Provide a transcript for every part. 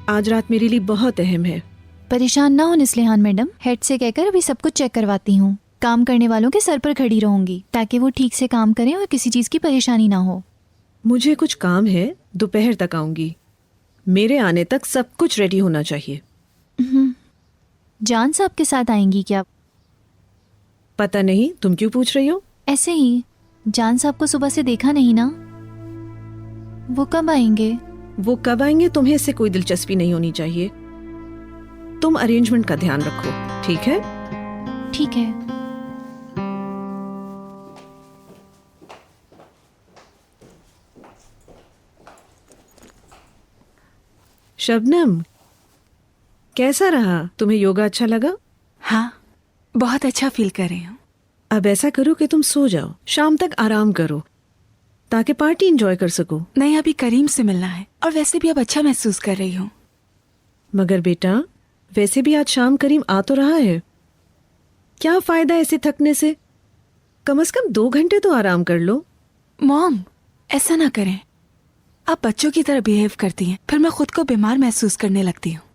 आज रात मेरे लिए बहुत अहम है। परेशान ना हो निस्लिहान मैडम, हेड से कहकर अभी सब कुछ चेक करवाती हूँ। काम करने वालों के सर पर खड़ी रहूंगी ताकि वो ठीक से काम करें और किसी चीज की परेशानी ना हो। मुझे कुछ काम है, दोपहर तक आऊंगी। मेरे आने तक सब कुछ रेडी होना चाहिए। जान साहब के साथ आएंगी क्या? पता नहीं, तुम क्यों पूछ रही हो? ऐसे ही। जान साहब को सुबह से देखा नहीं ना। वो कब आएंगे? वो कब आएंगे तुम्हें इससे कोई दिलचस्पी नहीं होनी चाहिए। तुम अरेंजमेंट का ध्यान रखो, ठीक है? ठीक है। शबनम, कैसा रहा? तुम्हें योगा अच्छा लगा? हाँ, बहुत अच्छा फील कर रही हूँ। अब ऐसा करो कि तुम सो जाओ, शाम तक आराम करो ताकि पार्टी एंजॉय कर सको। नहीं, अभी करीम से मिलना है और वैसे भी अब अच्छा महसूस कर रही हूँ। मगर बेटा, वैसे भी आज शाम करीम आ तो रहा है। क्या फायदा ऐसे थकने से? कम से कम 2 घंटे तो आराम कर लो। मॉम, ऐसा ना करें। आप बच्चों की तरह बिहेव करती हैं, फिर मैं खुद को बीमार महसूस करने लगती हूँ।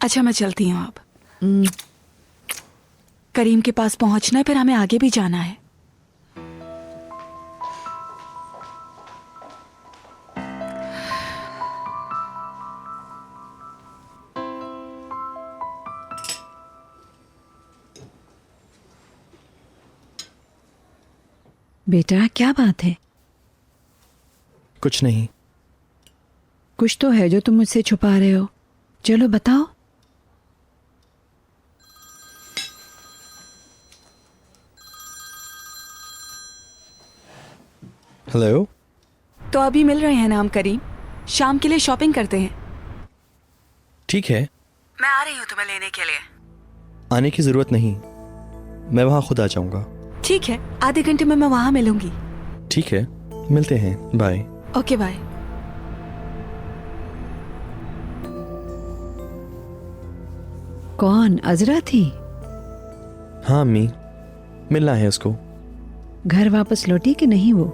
अच्छा, मैं चलती हूँ अब। करीम के पास पहुंचना है, फिर हमें आगे भी जाना है। बेटा, क्या बात है? कुछ नहीं। कुछ तो है जो तुम मुझसे छुपा रहे हो। चलो बताओ। हेलो। तो अभी मिल रहे हैं ना हम करीम? शाम के लिए शॉपिंग करते हैं। ठीक है, मैं आ रही हूँ तुम्हें लेने के लिए। आने की जरूरत नहीं, मैं वहां खुद आ जाऊंगा। ठीक है, आधे घंटे में मैं वहां मिलूंगी। ठीक है, मिलते हैं। बाय। Okay, bye. कौन? अजरा थी? हाँ अम्मी, मिलना है उसको। घर वापस लौटी कि नहीं वो?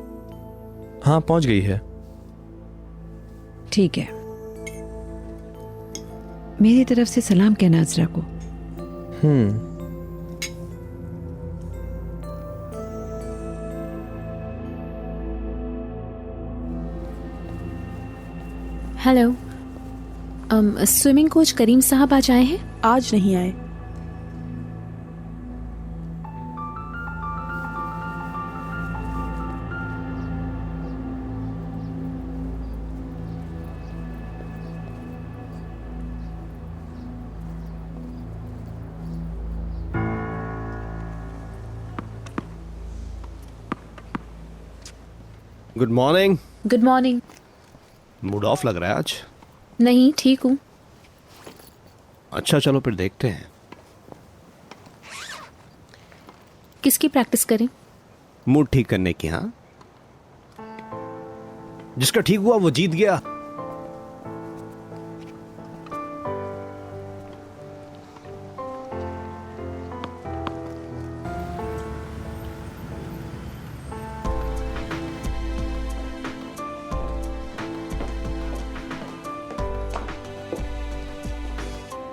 हाँ, पहुंच गई है। ठीक है, मेरी तरफ से सलाम कहना अजरा को। हेलो, स्विमिंग कोच करीम साहब आज आए हैं? आज नहीं आए। Good morning. Good morning. Mood off लग रहा है आज। नहीं, ठीक हूँ। अच्छा, चलो फिर देखते हैं। किसकी प्रैक्टिस करें? मूड ठीक करने की। हाँ, जिसका ठीक हुआ वो जीत गया।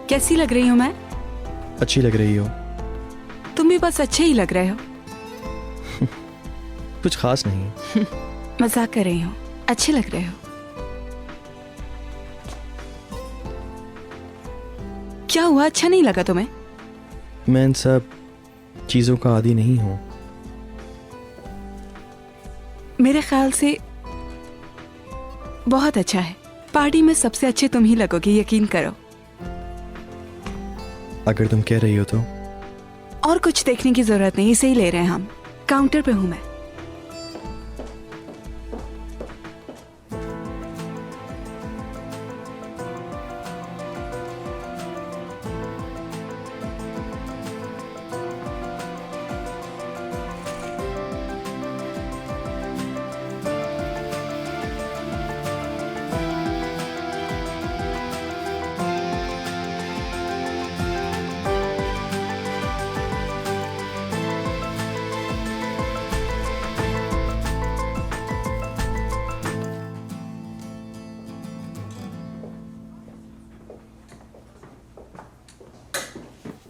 कैसी लग रही हूँ मैं? अच्छी लग रही हो। तुम भी बस अच्छे ही लग रहे हो। कुछ खास नहीं। मजाक कर रही हूँ, अच्छे लग रहे हो। क्या हुआ, अच्छा नहीं लगा तुम्हें? मैं इन सब चीजों का आदी नहीं हूं। मेरे ख्याल से बहुत अच्छा है। पार्टी में सबसे अच्छे तुम ही लगोगे, यकीन करो। अगर तुम कह रही हो तो। और कुछ देखने की जरूरत नहीं, इसे ही ले रहे हैं हम। काउंटर पे हूं मैं।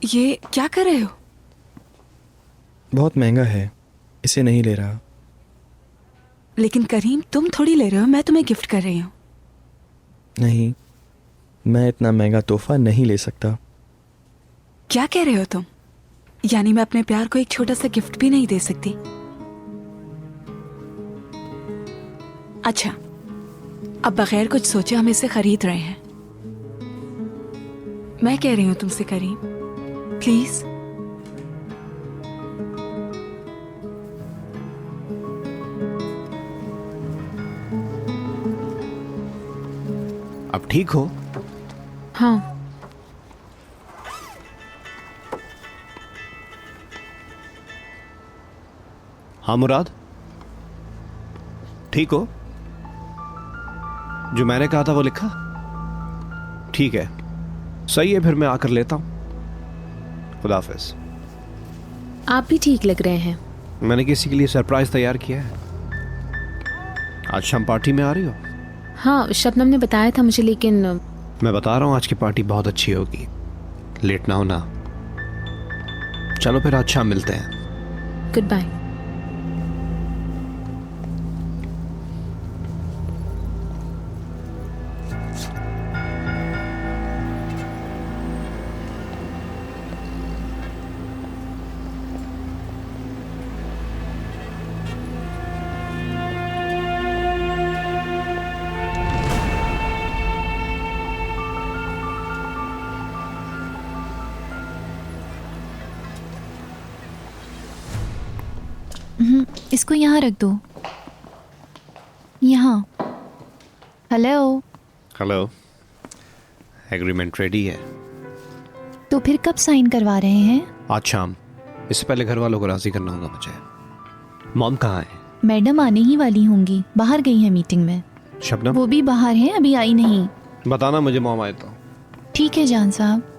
ये क्या कर रहे हो? बहुत महंगा है, इसे नहीं ले रहा। लेकिन करीम, तुम थोड़ी ले रहे हो, मैं तुम्हें गिफ्ट कर रही हूँ। नहीं, मैं इतना महंगा तोहफा नहीं ले सकता। क्या कह रहे हो तुम? यानी मैं अपने प्यार को एक छोटा सा गिफ्ट भी नहीं दे सकती? अच्छा, अब बगैर कुछ सोचे हम इसे खरीद रहे हैं। मैं कह रही हूं तुमसे करीम, प्लीज। अब ठीक हो? हाँ, हाँ मुराद, ठीक हो? जो मैंने कहा था वो लिखा? ठीक है, सही है, फिर मैं आकर लेता हूं। खुदा हाफिज। आप भी ठीक लग रहे हैं। मैंने किसी के लिए सरप्राइज तैयार किया है। आज शाम पार्टी में आ रही हो? हाँ, शबनम ने बताया था मुझे, लेकिन मैं बता रहा हूं, आज की पार्टी बहुत अच्छी होगी। लेट ना होना। चलो फिर आज शाम मिलते हैं। Good bye. इसको यहाँ रख दो। यहाँ। हेलो। हेलो। एग्रीमेंट रेडी है। तो फिर कब साइन करवा रहे हैं? आज शाम। इससे पहले घर वालों को राजी करना होगा मुझे। मॉम कहाँ है? मैडम आने ही वाली होंगी, बाहर गई हैं मीटिंग में। शबनम? वो भी बाहर हैं, अभी आई नहीं। बताना मुझे मॉम आए तो। ठीक है जान साहब।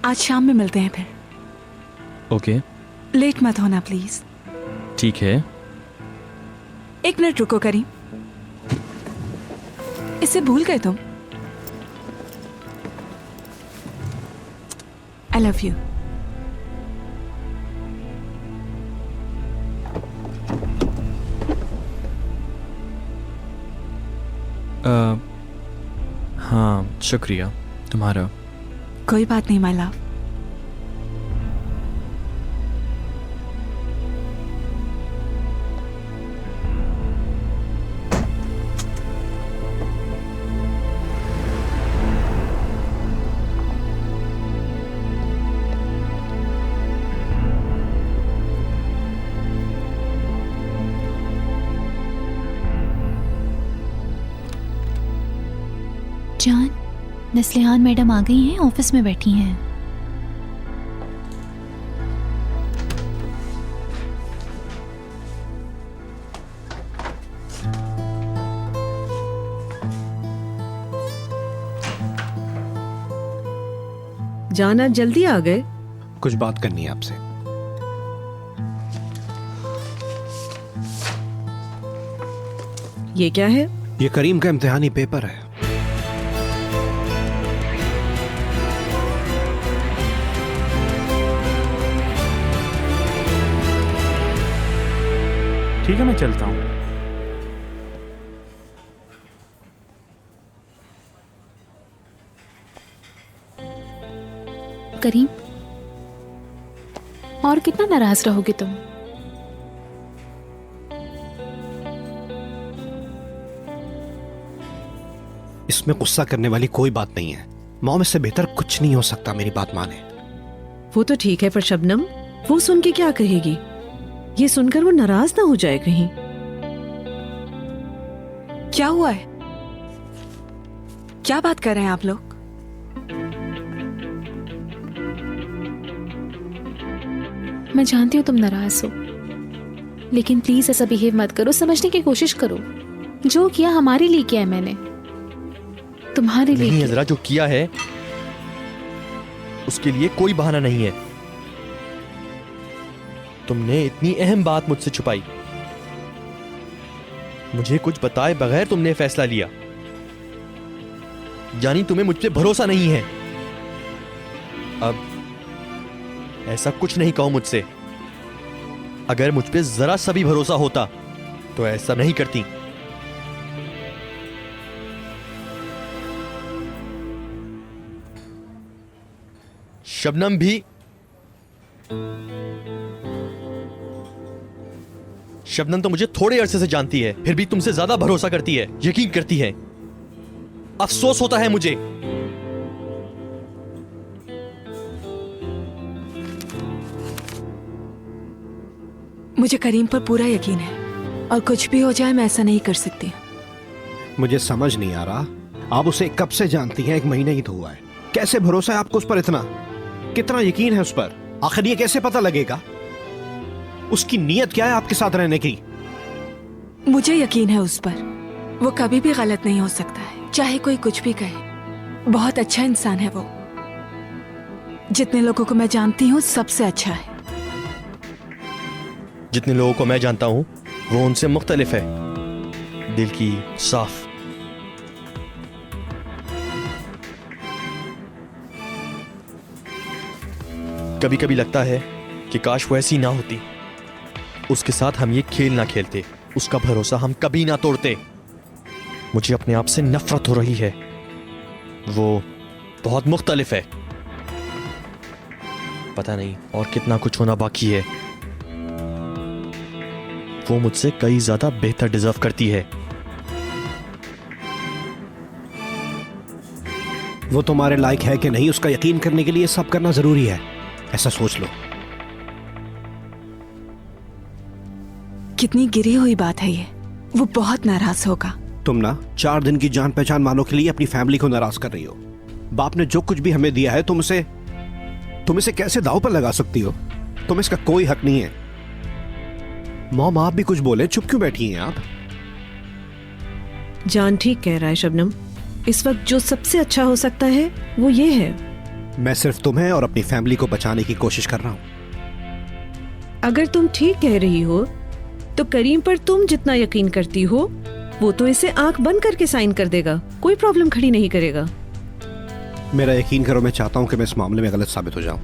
आज शाम में मिलते हैं फिर। ओके, लेट मत होना प्लीज। ठीक है। एक मिनट रुको करीम, इसे भूल गए तुम? I love you. हाँ, शुक्रिया तुम्हारा। कोई बात नहीं माय लव। जान, नस्लिहान मैडम आ गई हैं, ऑफिस में बैठी हैं। जान, आज जल्दी आ गए? कुछ बात करनी है आपसे। ये क्या है? ये करीम का इम्तिहानी पेपर है। ठीक है, मैं चलता हूँ। करीम, और कितना नाराज रहोगे तुम? इसमें गुस्सा करने वाली कोई बात नहीं है। मॉम, इससे बेहतर कुछ नहीं हो सकता, मेरी बात माने। वो तो ठीक है, पर शबनम वो सुन के क्या कहेगी? ये सुनकर वो नाराज ना हो जाए कहीं। क्या हुआ है? क्या बात कर रहे हैं आप लोग? मैं जानती हूँ तुम नाराज हो, लेकिन प्लीज ऐसा बिहेव मत करो। समझने की कोशिश करो। जो किया हमारे लिए किया है मैंने, तुम्हारे लिए नहीं किया। अजरा, जो किया है उसके लिए कोई बहाना नहीं है। तुमने इतनी अहम बात मुझसे छुपाई, मुझे कुछ बताए बगैर तुमने फैसला लिया, यानी तुम्हें मुझ पे भरोसा नहीं है। अब ऐसा कुछ नहीं कहो मुझसे। अगर मुझ पे जरा सा भी भरोसा होता तो ऐसा नहीं करती। शबनम भी शबनम तो मुझे थोड़े अरसे से जानती है, फिर भी तुमसे ज्यादा भरोसा करती है, यकीन करती है। अफसोस होता है मुझे। मुझे करीम पर पूरा यकीन है और कुछ भी हो जाए मैं ऐसा नहीं कर सकती। मुझे समझ नहीं आ रहा, आप उसे कब से जानती हैं? 1 महीने ही तो हुआ है। कैसे भरोसा है आपको उस पर इतना? कितना यकीन है उस पर? आखिर ये कैसे पता लगेगा उसकी नीयत क्या है आपके साथ रहने की? मुझे यकीन है उस पर, वो कभी भी गलत नहीं हो सकता है, चाहे कोई कुछ भी कहे। बहुत अच्छा इंसान है वो, जितने लोगों को मैं जानती हूँ सबसे अच्छा है। जितने लोगों को मैं जानता हूं वो उनसे मुख्तलिफ है, दिल की साफ। कभी कभी लगता है कि काश वो ऐसी ना होती, उसके साथ हम ये खेल ना खेलते, उसका भरोसा हम कभी ना तोड़ते। मुझे अपने आप से नफरत हो रही है, वो बहुत मुख्तलिफ है। पता नहीं और कितना कुछ होना बाकी है। वो मुझसे कई ज्यादा बेहतर डिजर्व करती है। वो तुम्हारे लायक है कि नहीं, उसका यकीन करने के लिए सब करना जरूरी है, ऐसा सोच लो। कितनी गिरी हुई बात है ये, वो बहुत नाराज होगा। तुम ना 4 दिन की जान पहचान वालों के लिए अपनी फैमिली को नाराज कर रही हो। बाप ने जो कुछ भी हमें दिया है, तुम इसे कैसे दांव पर लगा सकती हो? तुम्हें इसका कोई हक नहीं है। मॉम आप भी कुछ बोले, चुप क्यों बैठी हैं आप? जान ठीक कह रहा है शबनम। इस वक्त जो सबसे अच्छा हो सकता है वो ये है। मैं सिर्फ तुम्हें और अपनी फैमिली को बचाने की कोशिश कर रहा हूं। अगर तुम ठीक कह रही हो तो करीम पर तुम जितना यकीन करती हो वो तो इसे आंख बंद करके साइन कर देगा, कोई प्रॉब्लम खड़ी नहीं करेगा। मेरा यकीन करो, मैं चाहता हूं कि मैं इस मामले में गलत साबित हो जाऊं।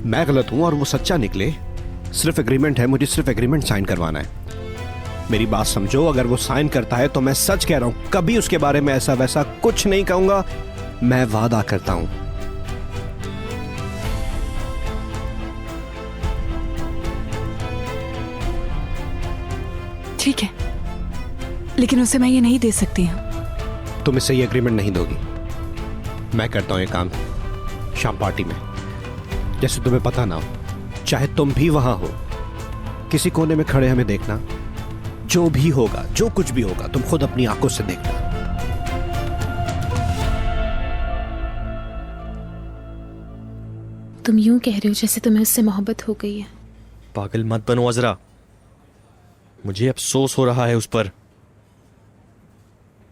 मैं गलत हूं और वो सच्चा निकले। सिर्फ एग्रीमेंट है, मुझे सिर्फ एग्रीमेंट साइन करवाना है। मेरी बात समझो, अगर वो साइन करता है तो मैं सच कह रहा हूं, कभी उसके बारे में ऐसा वैसा कुछ नहीं कहूंगा। मैं वादा करता हूं। ठीक है, लेकिन उसे मैं ये नहीं दे सकती हूँ। तुम इससे ये एग्रीमेंट नहीं दोगी। मैं करता हूं ये काम शाम पार्टी में, जैसे तुम्हें पता ना हो। चाहे तुम भी वहां हो, किसी कोने में खड़े हमें देखना। जो भी होगा, जो कुछ भी होगा, तुम खुद अपनी आंखों से देखना। तुम यूं कह रहे हो जैसे तुम्हें उससे मोहब्बत हो गई है। पागल मत बनो अजरा, मुझे अफसोस हो रहा है उस पर।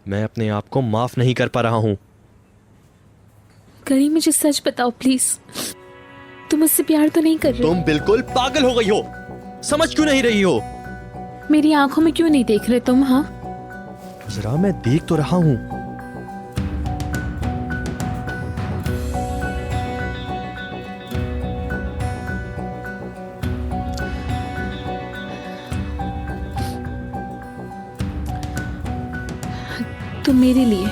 मैं अपने आप को माफ नहीं कर पा रहा हूं। करीम मुझे सच बताओ प्लीज, तुम उससे प्यार तो नहीं कर रहे? तुम बिल्कुल पागल हो गई हो, समझ क्यों नहीं रही हो? मेरी आंखों में क्यों नहीं देख रहे तुम? हाँ, जरा मैं देख तो रहा हूं। तुम मेरे लिए,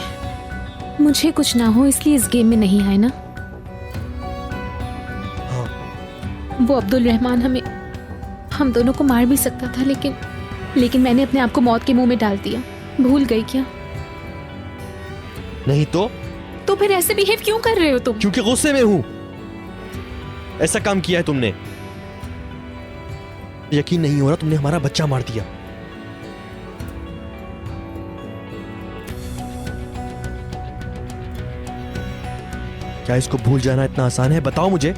मुझे कुछ ना हो इसलिए इस गेम में नहीं आए ना? वो अब्दुल रहमान हम दोनों को मार भी सकता था, लेकिन मैंने अपने आप को मौत के मुंह में डाल दिया। भूल गई क्या? नहीं तो फिर ऐसे बिहेव क्यों कर रहे हो तुम? क्योंकि गुस्से में हूं। ऐसा काम किया है तुमने। यकीन नहीं हो रहा, तुमने हमारा बच्चा मार दिया। क्या इसको भूल जाना इतना आसान है? बताओ मुझे।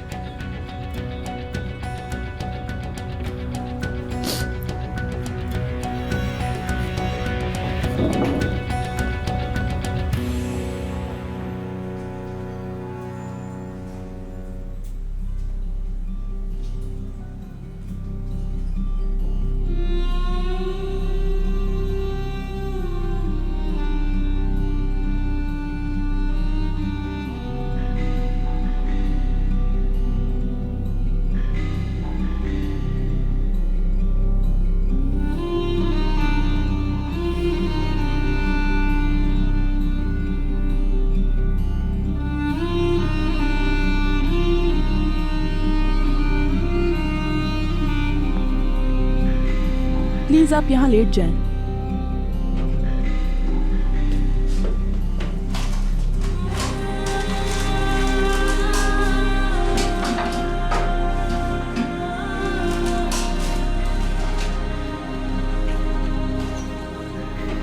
प्लीज आप यहाँ लेट जाएं।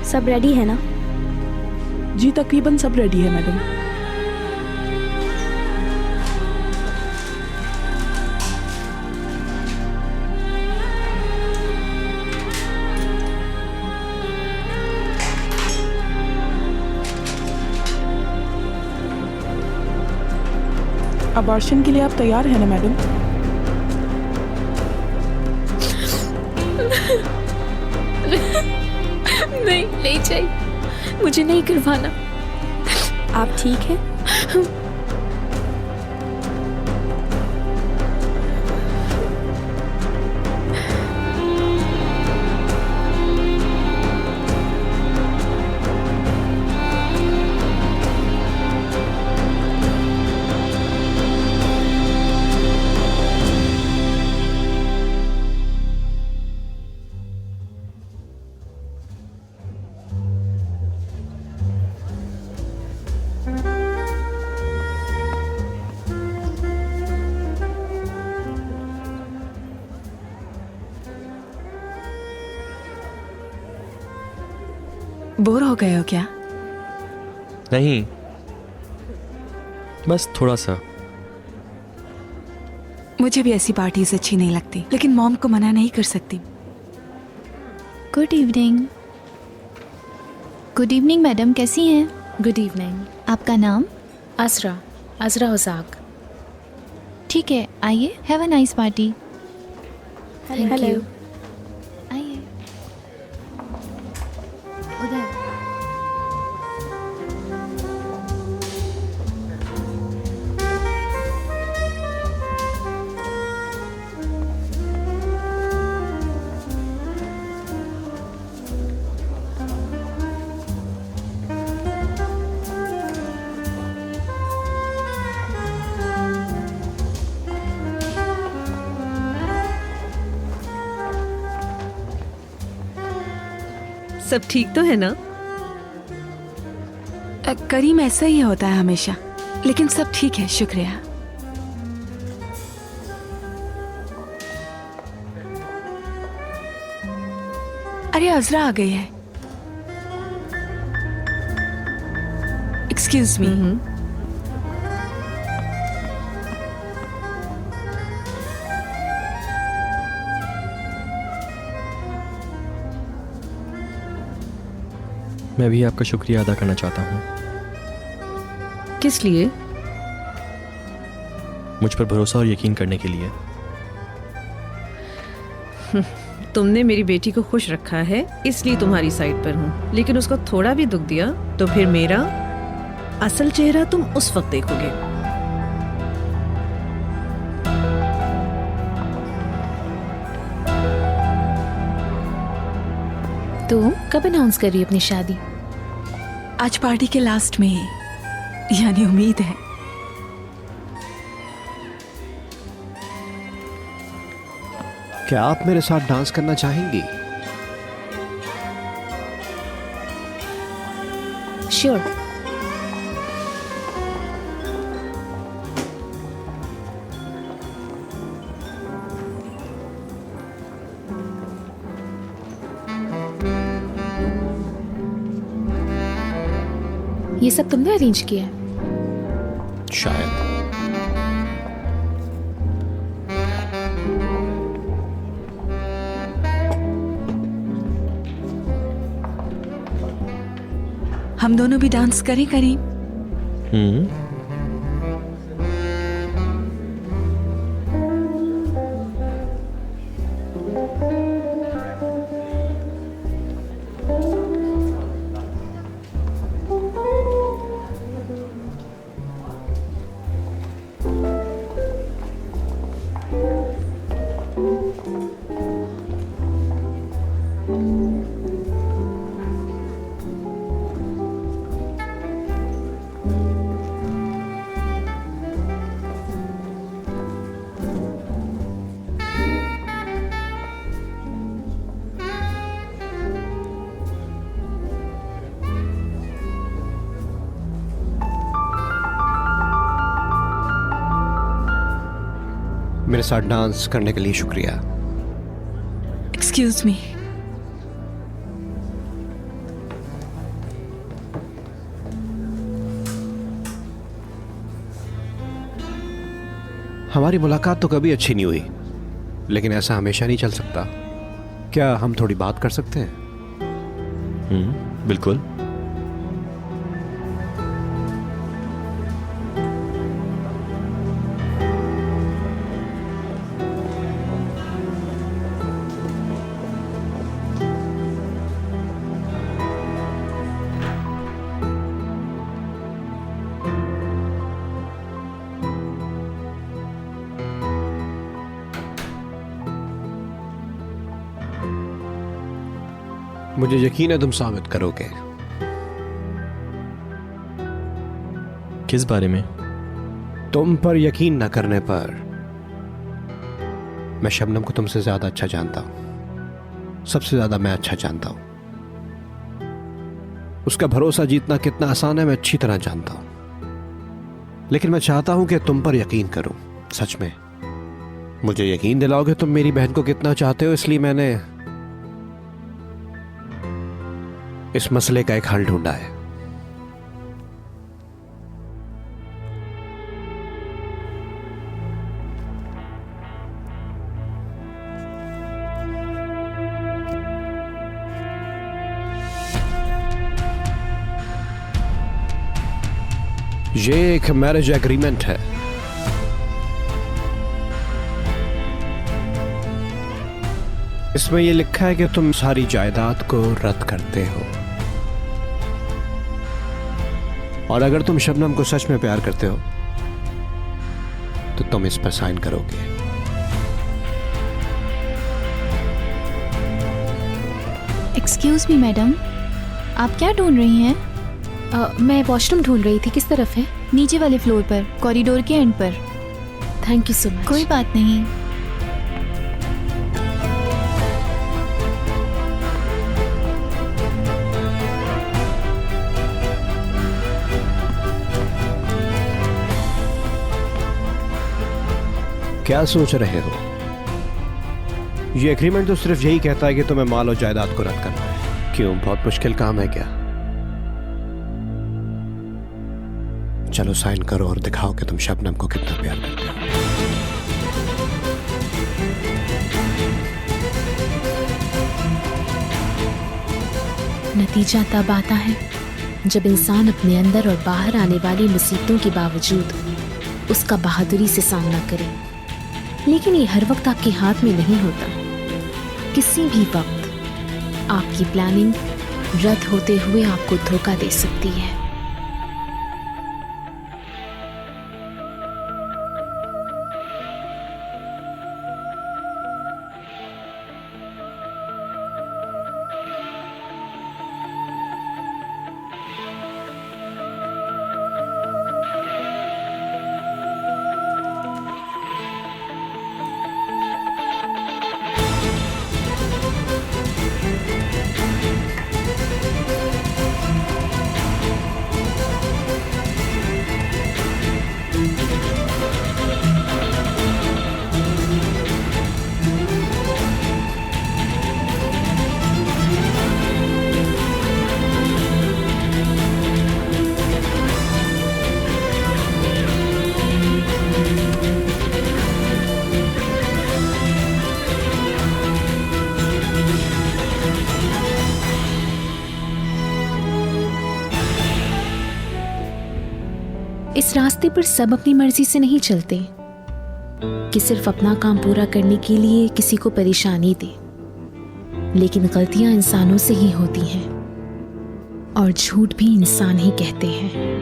सब रेडी है ना? जी तकरीबन सब रेडी है मैडम। अबॉर्शन के लिए आप तैयार हैं ना मैडम? नहीं चाहिए, मुझे नहीं करवाना। आप ठीक हैं? बोर हो गए हो क्या? नहीं, बस थोड़ा सा। मुझे भी ऐसी पार्टीज अच्छी नहीं लगती, लेकिन मॉम को मना नहीं कर सकती। Good evening. Good evening madam, कैसी हैं? Good evening. आपका नाम? अजरा उजाक। ठीक है, आइए, have a nice party. Thank you. आइए उधर। सब ठीक तो है ना? करीम ऐसा ही होता है हमेशा, लेकिन सब ठीक है, शुक्रिया। अरे अजरा आ गई है। Excuse me. मैं भी आपका शुक्रिया अदा करना चाहता हूँ। किस लिए? मुझ पर भरोसा और यकीन करने के लिए। तुमने मेरी बेटी को खुश रखा है, इसलिए तुम्हारी साइड पर हूँ, लेकिन उसको थोड़ा भी दुख दिया तो फिर मेरा असल चेहरा तुम उस वक्त देखोगे। तो कब अनाउंस कर रही है अपनी शादी? आज पार्टी के लास्ट में ही, यानी उम्मीद है। क्या आप मेरे साथ डांस करना चाहेंगी? श्योर। ये सब तुमने अरेंज किया है? शायद। हम दोनों भी डांस करें करीम? मेरे साथ डांस करने के लिए शुक्रिया। Excuse me. हमारी मुलाकात तो कभी अच्छी नहीं हुई, लेकिन ऐसा हमेशा नहीं चल सकता। क्या हम थोड़ी बात कर सकते हैं? बिल्कुल। मुझे यकीन है तुम साबित करोगे। किस बारे में? तुम पर यकीन न करने पर मैं शबनम को तुमसे ज्यादा अच्छा जानता हूं। सबसे ज्यादा मैं अच्छा जानता हूं। उसका भरोसा जीतना कितना आसान है मैं अच्छी तरह जानता हूं। लेकिन मैं चाहता हूं कि तुम पर यकीन करूं। सच में मुझे यकीन दिलाओगे तुम मेरी बहन को कितना चाहते हो, इसलिए मैंने इस मसले का एक हल ढूंढा है। ये एक मैरिज एग्रीमेंट है। इसमें यह लिखा है कि तुम सारी जायदाद को रद्द करते हो, और अगर तुम शबनम को सच में प्यार करते हो तो तुम इस पर साइन करोगे। एक्सक्यूज मी मैडम, आप क्या ढूंढ रही हैं? मैं वॉशरूम ढूंढ रही थी। किस तरफ है? नीचे वाले फ्लोर पर, कॉरिडोर के एंड पर। Thank you so much. कोई बात नहीं। क्या सोच रहे हो? ये एग्रीमेंट तो सिर्फ यही कहता है कि तुम्हें माल और जायदाद को रद्द करना है। क्यों, बहुत मुश्किल काम है क्या? चलो साइन करो और दिखाओ कि तुम शबनम को कितना प्यार करते हो। नतीजा तब आता है जब इंसान अपने अंदर और बाहर आने वाली मुसीबतों के बावजूद उसका बहादुरी से सामना करे। लेकिन ये हर वक्त आपके हाथ में नहीं होता। किसी भी वक्त आपकी प्लानिंग रद्द होते हुए आपको धोखा दे सकती है। इस रास्ते पर सब अपनी मर्जी से नहीं चलते कि सिर्फ अपना काम पूरा करने के लिए किसी को परेशानी दे। लेकिन गलतियां इंसानों से ही होती हैं और झूठ भी इंसान ही कहते हैं।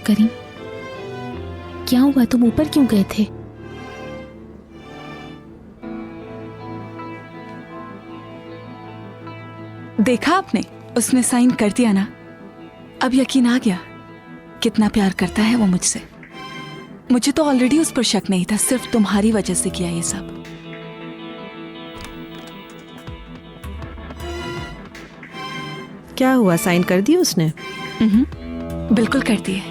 करीम, क्या हुआ? तुम ऊपर क्यों गए थे? देखा आपने, उसने साइन कर दिया ना। अब यकीन आ गया कितना प्यार करता है वो मुझसे। मुझे तो ऑलरेडी उस पर शक नहीं था, सिर्फ तुम्हारी वजह से किया ये सब। क्या हुआ, साइन कर दी उसने? बिल्कुल कर दिए।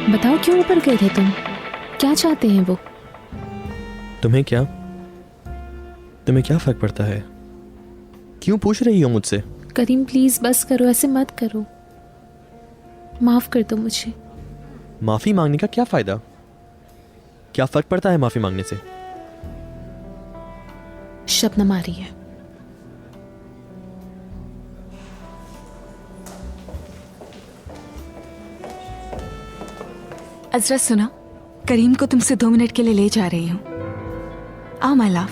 बताओ क्यों ऊपर गए थे तुम? क्या चाहते हैं वो? तुम्हें क्या फर्क पड़ता है? क्यों पूछ रही हो मुझसे? करीम प्लीज बस करो, ऐसे मत करो। माफ कर दो मुझे। माफी मांगने का क्या फायदा? क्या फर्क पड़ता है माफी मांगने से? शबनम आ रही है। अजरा सुना, करीम को तुमसे 2 मिनट के लिए ले जा रही हूँ। आओ my love.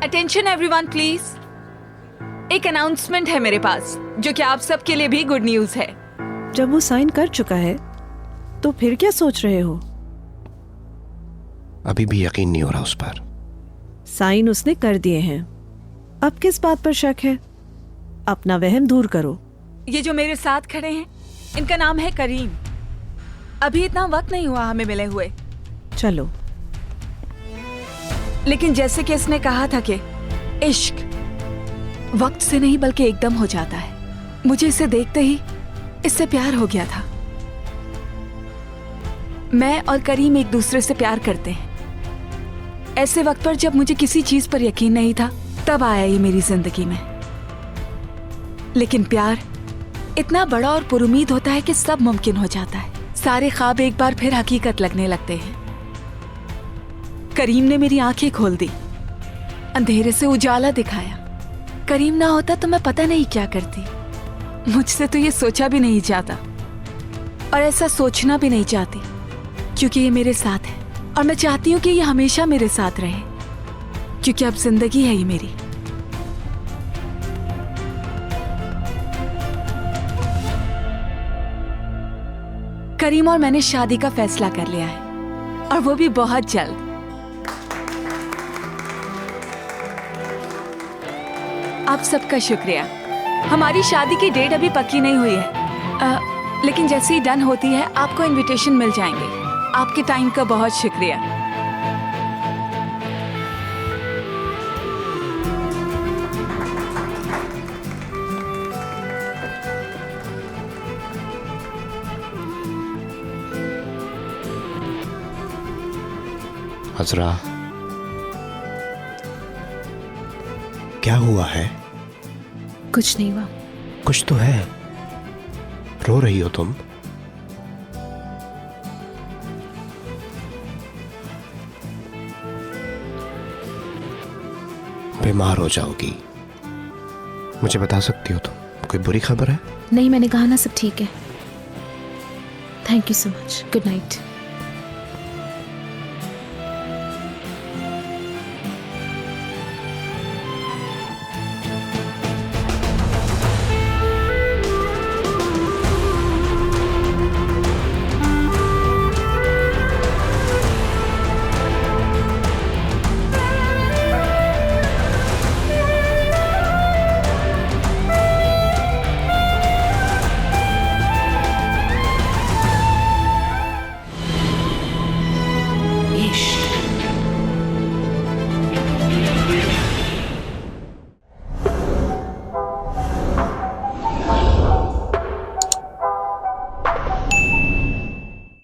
Attention everyone please. एक अनाउंसमेंट है मेरे पास जो कि आप सबके लिए भी गुड न्यूज है। जब वो साइन कर चुका है तो फिर क्या सोच रहे हो? अभी भी यकीन नहीं हो रहा उस पर। साइन उसने कर दिए हैं, अब किस बात पर शक है? अपना वहम दूर करो। ये जो मेरे साथ खड़े हैं इनका नाम है करीम। अभी इतना वक्त नहीं हुआ हमें मिले हुए, चलो। लेकिन जैसे कि इसने कहा था कि इश्क वक्त से नहीं बल्कि एकदम हो जाता है। मुझे इसे देखते ही इससे प्यार हो गया था। मैं और करीम एक दूसरे से प्यार करते हैं। ऐसे वक्त पर जब मुझे किसी चीज पर यकीन नहीं था तब आया ये मेरी जिंदगी में। लेकिन प्यार इतना बड़ा और पुरुमीद होता है कि सब मुमकिन हो जाता है। सारे ख्वाब एक बार फिर हकीकत लगने लगते हैं। करीम ने मेरी आंखें खोल दी, अंधेरे से उजाला दिखाया। करीम ना होता तो मैं पता नहीं क्या करती। मुझसे तो ये सोचा भी नहीं जाता और ऐसा सोचना भी नहीं चाहती, क्योंकि ये मेरे साथ है और मैं चाहती हूँ कि ये हमेशा मेरे साथ रहे, क्योंकि अब जिंदगी है ये मेरी। करीम और मैंने शादी का फैसला कर लिया है और वो भी बहुत जल्द। आप सबका शुक्रिया। हमारी शादी की डेट अभी पक्की नहीं हुई है, लेकिन जैसे ही डन होती है आपको इनविटेशन मिल जाएंगे। आपके टाइम का बहुत शुक्रिया। अजरा, क्या हुआ है? कुछ नहीं हुआ। कुछ तो है। रो रही हो तुम? बीमार हो जाओगी। मुझे बता सकती हो तुम? कोई बुरी खबर है? नहीं, मैंने कहा ना सब ठीक है। Thank you so much. Good night.